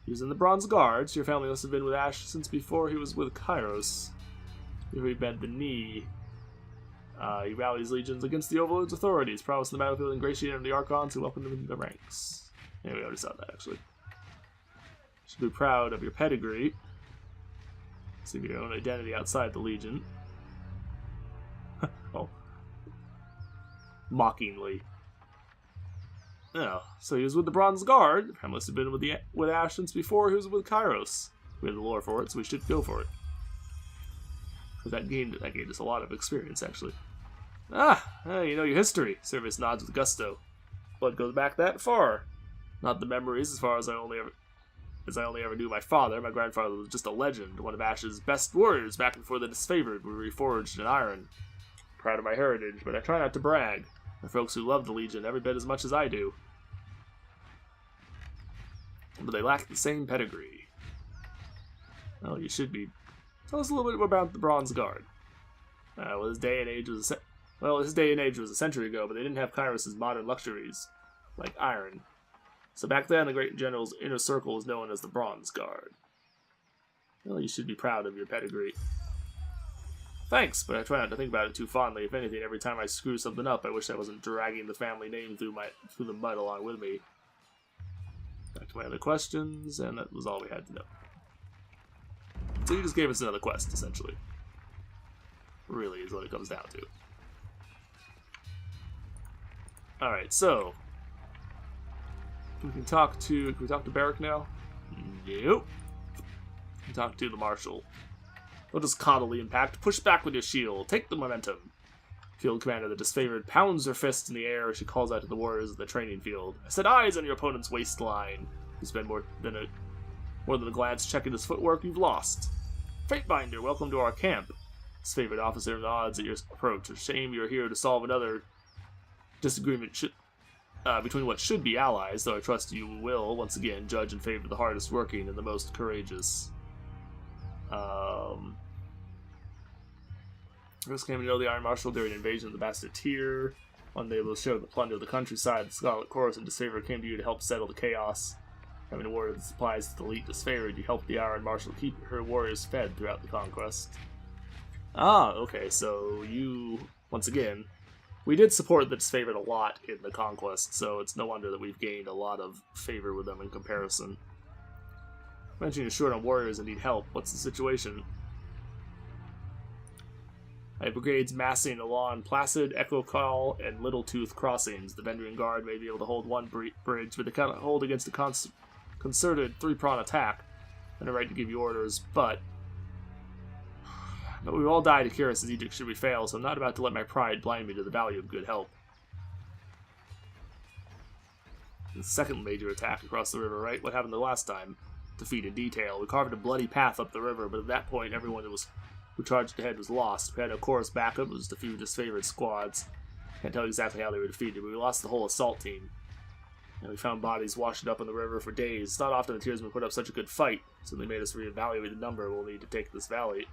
He was in the Bronze Guards. Your family must have been with Ash since before he was with Kairos. Before he bent the knee. He rallied his legions against the Overlord's authorities, prowessed in the battlefield, ingratiated the Archons who welcomed him into the ranks. Yeah, we already saw that, actually. You should be proud of your pedigree. See your own identity outside the Legion. Oh. Mockingly. Oh, so he was with the Bronze Guard. I must have been with Ash since before he was with Kairos. We have the lore for it, so we should go for it. Because that gained us a lot of experience, actually. You know your history. Servius nods with gusto. Blood goes back that far. Not the memories, as far as I only ever knew my father. My grandfather was just a legend, one of Ash's best warriors back before the disfavored were reforged in iron. Proud of my heritage, but I try not to brag. There are folks who love the Legion every bit as much as I do. But they lack the same pedigree. Well, you should be. Tell us a little bit about the Bronze Guard. His day and age was a century ago, but they didn't have Kairos' modern luxuries, like iron. So back then, the great general's inner circle was known as the Bronze Guard. Well, you should be proud of your pedigree. Thanks, but I try not to think about it too fondly. If anything, every time I screw something up, I wish I wasn't dragging the family name through the mud along with me. Back to my other questions, and that was all we had to know. So you just gave us another quest, essentially. Really, is what it comes down to. Alright, so... Can we talk to Barrack now? Nope. We can talk to the Marshal. Don't just coddle the impact. Push back with your shield. Take the momentum. Field commander, the disfavored, pounds her fist in the air as she calls out to the warriors at the training field. I set eyes on your opponent's waistline. You spend more than a glance checking his footwork, you've lost. Fatebinder, welcome to our camp. Disfavored officer nods at your approach. A shame you're here to solve another disagreement between what should be allies, though I trust you will, once again, judge in favor of the hardest working and the most courageous. First came to know the Iron Marshal during the invasion of the Bastartier. One day able to show the plunder of the countryside, the Scarlet Chorus and Disfavored came to you to help settle the chaos. Having awarded the supplies to the elite Disfavored, you helped the Iron Marshal keep her warriors fed throughout the conquest. Ah, okay, so you, once again, we did support the Disfavored a lot in the conquest, so it's no wonder that we've gained a lot of favor with them in comparison. Mentioning you're short on warriors and need help. What's the situation? I have brigades massing along Placid, Echo Call, and Little Tooth crossings. The Vendrian Guard may be able to hold one bridge, but they cannot hold against a concerted three-prong attack. And I'm right to give you orders, but we all die to Kyrus' edict should we fail, so I'm not about to let my pride blind me to the value of good help. The second major attack across the river, right? What happened the last time? Defeat in detail. We carved a bloody path up the river, but at that point everyone who charged ahead was lost. We had no chorus backup, it was just a few disfavored squads. Can't tell exactly how they were defeated, but we lost the whole assault team. And we found bodies washed up in the river for days. It's not often the Tearsmen put up such a good fight, so they made us reevaluate the number we'll need to take this valley.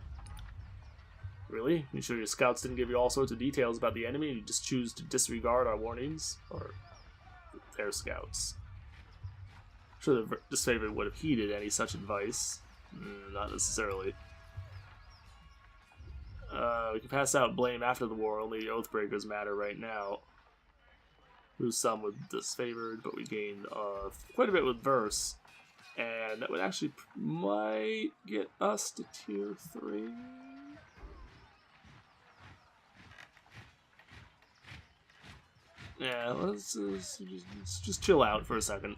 Really? You sure your scouts didn't give you all sorts of details about the enemy and you just choose to disregard our warnings? Or their scouts? I'm sure the Disfavored would have heeded any such advice. Not necessarily. We can pass out blame after the war, only Oathbreakers matter right now. Lose some with Disfavored, but we gained quite a bit with Verse. And that would actually might get us to tier 3. Yeah, let's just chill out for a second.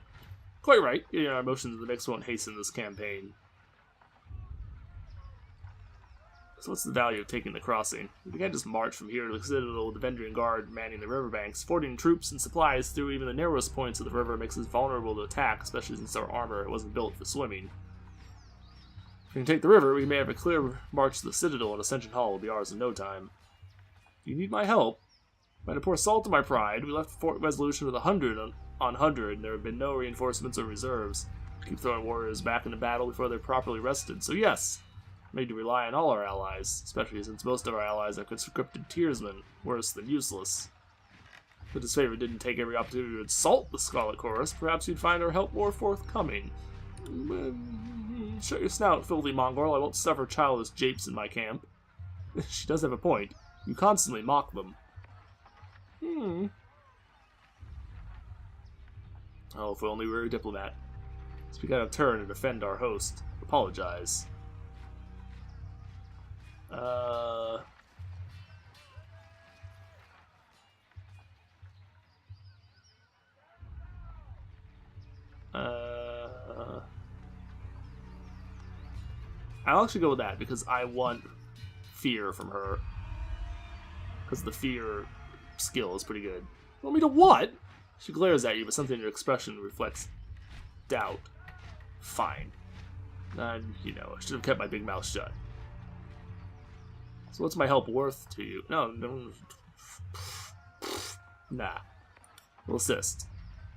Quite right, getting our emotions in the mix won't hasten this campaign. So what's the value of taking the crossing? We can't just march from here to the Citadel with the Vendrian Guard manning the riverbanks. Fording troops and supplies through even the narrowest points of the river makes us vulnerable to attack, especially since our armor wasn't built for swimming. If we can take the river, we may have a clear march to the Citadel, and Ascension Hall will be ours in no time. Do you need my help? Might have poured salt to my pride. We left Fort Resolution with 100 on 100, and there have been no reinforcements or reserves. Keep throwing warriors back into battle before they're properly rested. So yes, we need to rely on all our allies, especially since most of our allies are conscripted Tearsmen, worse than useless. If the Disfavored didn't take every opportunity to insult the Scarlet Chorus, perhaps you'd find our help more forthcoming. Shut your snout, filthy mongrel. I won't suffer childish japes in my camp. She does have a point. You constantly mock them. Oh, if only we were a diplomat. Speak out of turn and defend our host. Apologize. I'll actually go with that because I want fear from her. Because the fear skill is pretty good. Want me to what? She glares at you, but something in your expression reflects doubt. Fine. I should have kept my big mouth shut. So what's my help worth to you? No. Nah. We'll assist.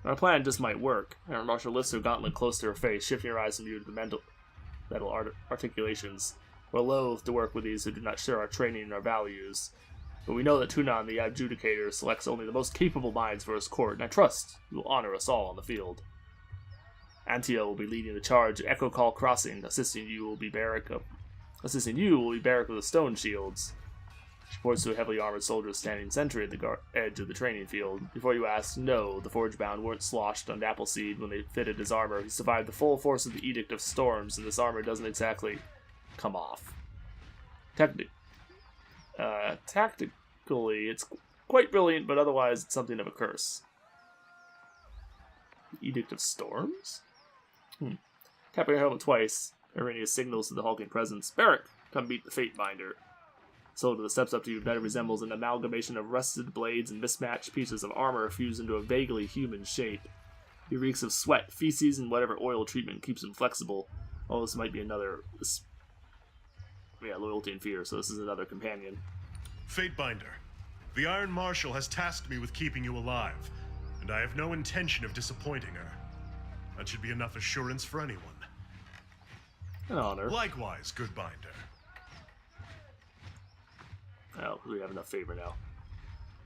Our plan just might work. Iron Marshal lifts her gauntlet close to her face, shifting her eyes from you to the metal articulations. We're loath to work with these who do not share our training and our values. But we know that Tunon, the adjudicator, selects only the most capable minds for his court, and I trust you will honor us all on the field. Antio will be leading the charge at Echo Call Crossing. Assisting you will be Barrack with the stone shields. She points to a heavily armored soldier standing sentry at the edge of the training field. Before you ask, no, the Forge-bound weren't sloshed on Appleseed when they fitted his armor. He survived the full force of the Edict of Storms, and this armor doesn't exactly come off. Tactically, it's quite brilliant, but otherwise it's something of a curse. The Edict of Storms? Tapping her helmet twice, Irenia signals to the hulking presence, Barrack, come beat the Fatebinder. The soldier that steps up to you better resembles an amalgamation of rusted blades and mismatched pieces of armor fused into a vaguely human shape. He reeks of sweat, feces, and whatever oil treatment keeps him flexible. Oh, this might be another... loyalty and fear, so this is another companion. Fatebinder, the Iron Marshal has tasked me with keeping you alive, and I have no intention of disappointing her. That should be enough assurance for anyone. An honor. Likewise, good Binder. Oh, we have enough favor now.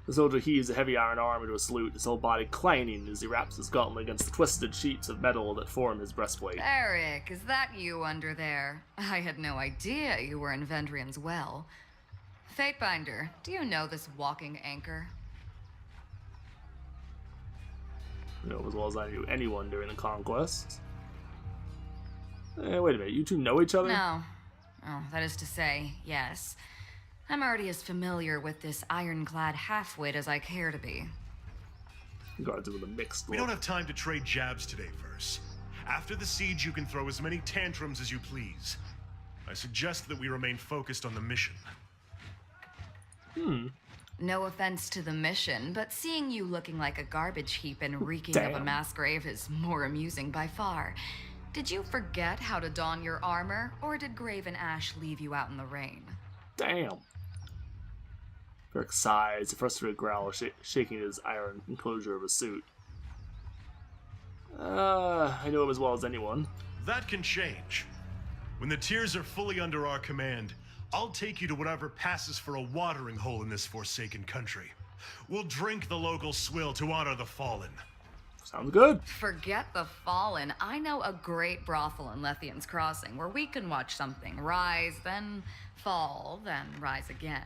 The soldier heaves a heavy iron arm into a salute, his whole body clanging as he wraps his gauntlet against the twisted sheets of metal that form his breastplate. Eric, is that you under there? I had no idea you were in Vendrian's well. Fatebinder, do you know this walking anchor? You know as well as I knew anyone during the conquest. Wait a minute, you two know each other? No. Oh, that is to say, yes. I'm already as familiar with this ironclad halfwit as I care to be. Guards with a mixed We don't have time to trade jabs today, Verse. After the siege, you can throw as many tantrums as you please. I suggest that we remain focused on the mission. No offense to the mission, but seeing you looking like a garbage heap and reeking of a mass grave is more amusing by far. Did you forget how to don your armor, or did Grave and Ash leave you out in the rain? Damn. Varric sighs, a frustrated growl, shaking his iron enclosure of his suit. I know him as well as anyone. That can change. When the tiers are fully under our command, I'll take you to whatever passes for a watering hole in this forsaken country. We'll drink the local swill to honor the fallen. Sounds good. Forget the fallen. I know a great brothel in Lethian's Crossing where we can watch something rise, then fall, then rise again.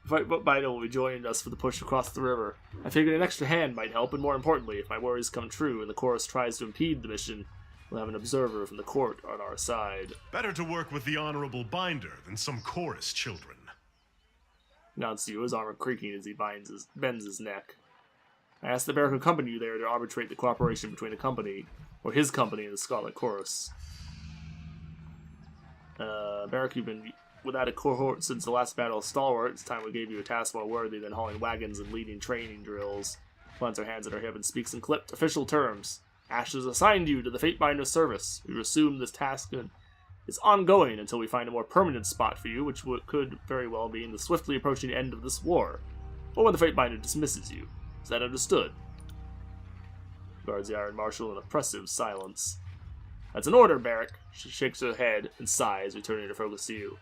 Fight will be joining us for the push across the river. I figured an extra hand might help, and more importantly, if my worries come true and the chorus tries to impede the mission, we'll have an observer from the court on our side. Better to work with the Honorable Binder than some chorus children. Nods to you, his armor creaking as he bends his neck. I asked the Barrack who accompanied you there to arbitrate the cooperation between the company, or his company, and the Scarlet Chorus. Barrack, you've been without a cohort since the last battle of Stalwart. It's time we gave you a task more worthy than hauling wagons and leading training drills. Plants her hands at her hip and speaks in clipped official terms. Ash has assigned you to the Fatebinder service. We assume this task is ongoing until we find a more permanent spot for you, which could very well be in the swiftly approaching end of this war, or when the Fatebinder dismisses you. Is that understood? Guards the Iron Marshal in oppressive silence. That's an order, Barrack. She shakes her head and sighs, returning her focus to you.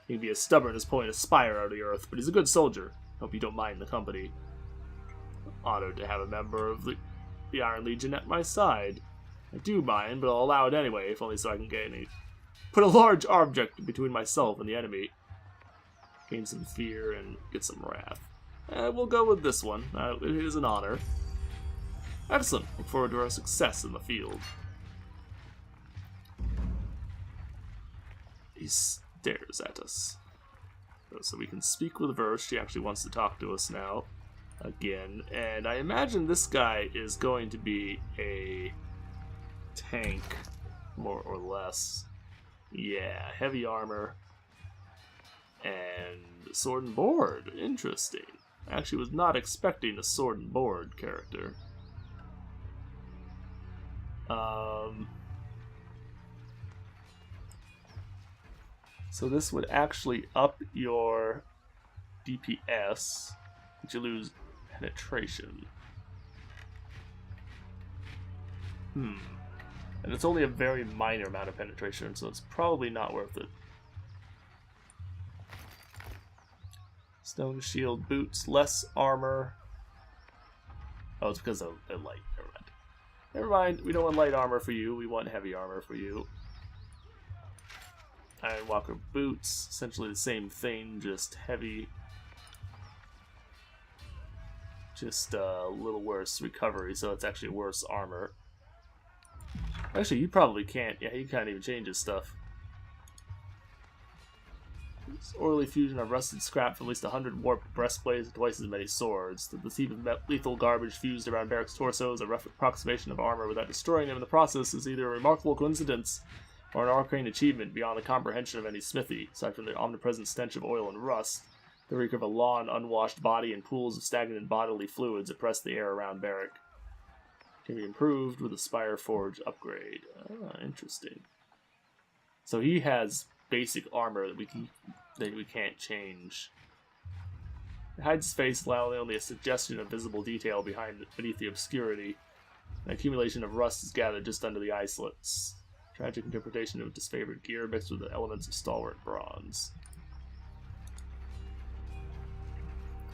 He can be as stubborn as pulling a spire out of the earth, but he's a good soldier. Hope you don't mind the company. Honored to have a member of the Iron Legion at my side. I do mind, but I'll allow it anyway, if only so I can put a large object between myself and the enemy. Gain some fear and get some wrath. We'll go with this one. It is an honor. Excellent. Look forward to our success in the field. He stares at us. So we can speak with Verse. She actually wants to talk to us now. Again. And I imagine this guy is going to be a tank, more or less. Yeah, heavy armor. And sword and board. Interesting. Actually was not expecting a sword and board character. So this would actually up your DPS, but you lose penetration. And it's only a very minor amount of penetration, so it's probably not worth it. Stone shield, boots, less armor. Oh, it's because they're light. Never mind. Never mind. We don't want light armor for you. We want heavy armor for you. Iron Walker boots, essentially the same thing, just heavy. Just a little worse recovery, so it's actually worse armor. Actually, you probably can't. Yeah, you can't even change his stuff. Orderly fusion of rusted scrap for at least 100 warped breastplates and twice as many swords. The heap of lethal garbage fused around Barrick's torso is a rough approximation of armor without destroying him in the process is either a remarkable coincidence or an arcane achievement beyond the comprehension of any smithy, aside from the omnipresent stench of oil and rust. The reek of a long, unwashed body and pools of stagnant bodily fluids oppress the air around Barrick. Can be improved with a Spire Forge upgrade. Ah, interesting. So he has basic armor that we can't change. It hides his face, allowing only a suggestion of visible detail beneath the obscurity. An accumulation of rust is gathered just under the eye slits. Tragic interpretation of disfavored gear mixed with the elements of stalwart bronze.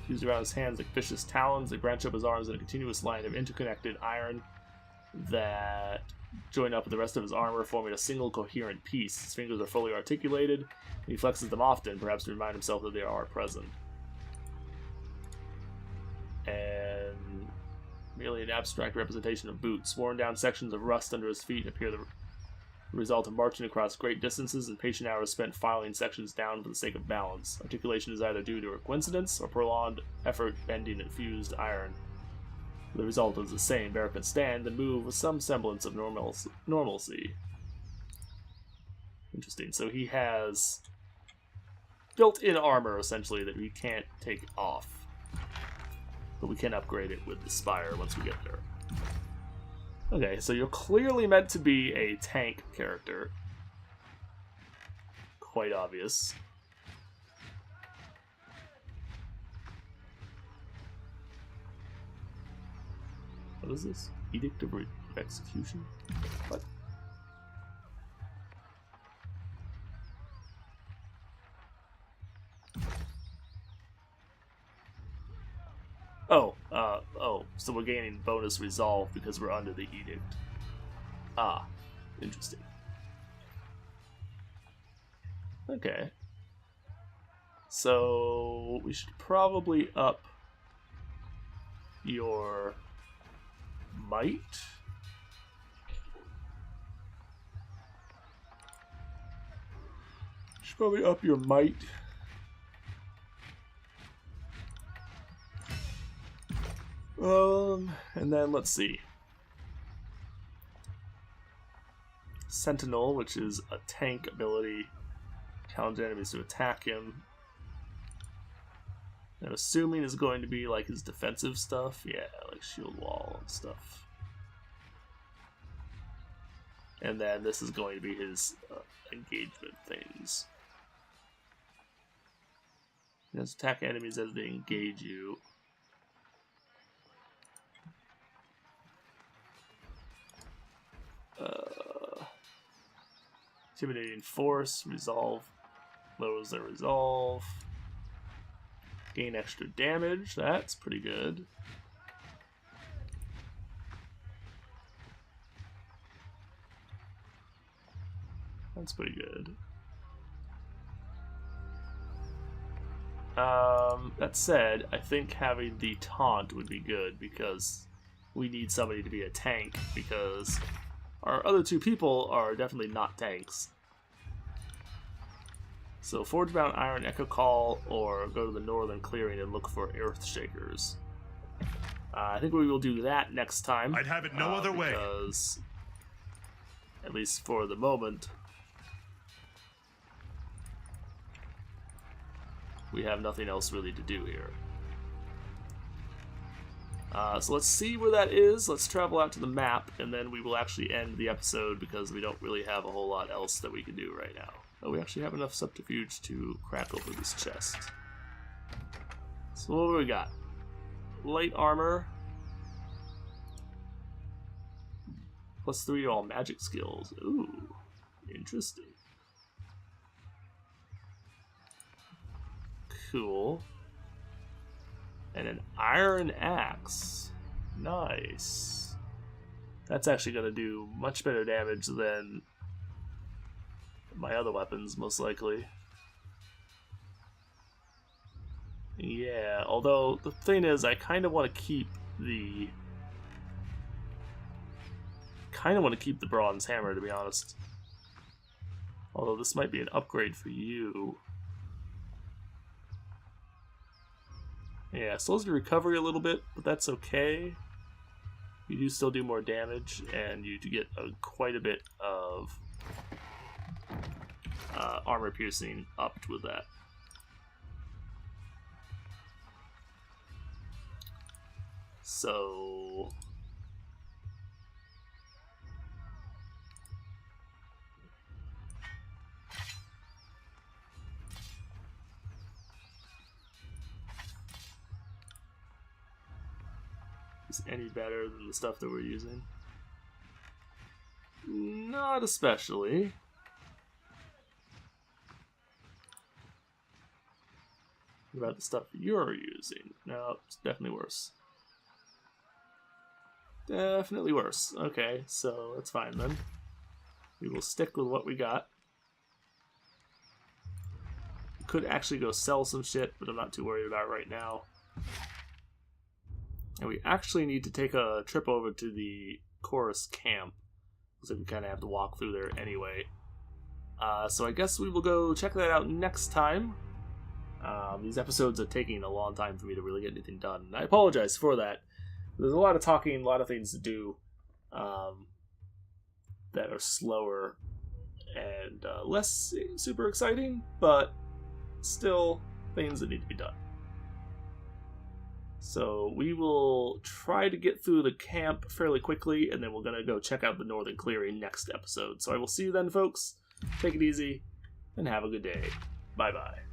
Fused around his hands like vicious talons, they branch up his arms in a continuous line of interconnected iron that join up with the rest of his armor, forming a single coherent piece. His fingers are fully articulated, and he flexes them often, perhaps to remind himself that they are present. And merely an abstract representation of boots. Worn down sections of rust under his feet appear the result of marching across great distances and patient hours spent filing sections down for the sake of balance. Articulation is either due to a coincidence or prolonged effort bending at fused iron. The result is the same. Barrick can stand and move with some semblance of normalcy. Interesting. So he has built-in armor, essentially, that we can't take off. But we can upgrade it with the Spire once we get there. Okay, so you're clearly meant to be a tank character. Quite obvious. What is this? Edict of Execution? What? Oh, so we're gaining bonus resolve because we're under the edict. Ah, interesting. Okay. So, we should probably up your might. Should probably up your might. And then let's see. Sentinel, which is a tank ability, challenge enemies to attack him. I'm assuming is going to be like his defensive stuff. Yeah, like shield wall and stuff. And then this is going to be his engagement things. He has attack enemies as they engage you. Intimidating force, resolve, lowers their resolve. Gain extra damage, that's pretty good. That's pretty good. That said, I think having the taunt would be good because we need somebody to be a tank because our other two people are definitely not tanks. So Forgebound Iron Echo Call or go to the Northern Clearing and look for Earthshakers. I think we will do that next time. I'd have it no other way. Because, at least for the moment, we have nothing else really to do here. So let's see where that is. Let's travel out to the map, and then we will actually end the episode because we don't really have a whole lot else that we can do right now. Oh, we actually have enough subterfuge to crack open this chest. So what do we got? Light armor. +3 to all magic skills. Ooh, interesting. Cool. And an iron axe. Nice. That's actually going to do much better damage than my other weapons, most likely. Yeah, although the thing is, I kind of want to keep the bronze hammer, to be honest. Although this might be an upgrade for you. Yeah, slows your recovery a little bit, but that's okay. You do still do more damage, and you do get quite a bit of armor piercing upped with that. So is any better than the stuff that we're using? Not especially. What about the stuff you're using? No, it's definitely worse. Definitely worse. Okay, so that's fine then. We will stick with what we got. We could actually go sell some shit, but I'm not too worried about it right now. And we actually need to take a trip over to the chorus camp. Looks like we kind of have to walk through there anyway. So I guess we will go check that out next time. These episodes are taking a long time for me to really get anything done. And I apologize for that. There's a lot of talking, a lot of things to do that are slower and less super exciting, but still things that need to be done. So we will try to get through the camp fairly quickly, and then we're going to go check out the Northern Clearing next episode. So I will see you then, folks. Take it easy, and have a good day. Bye-bye.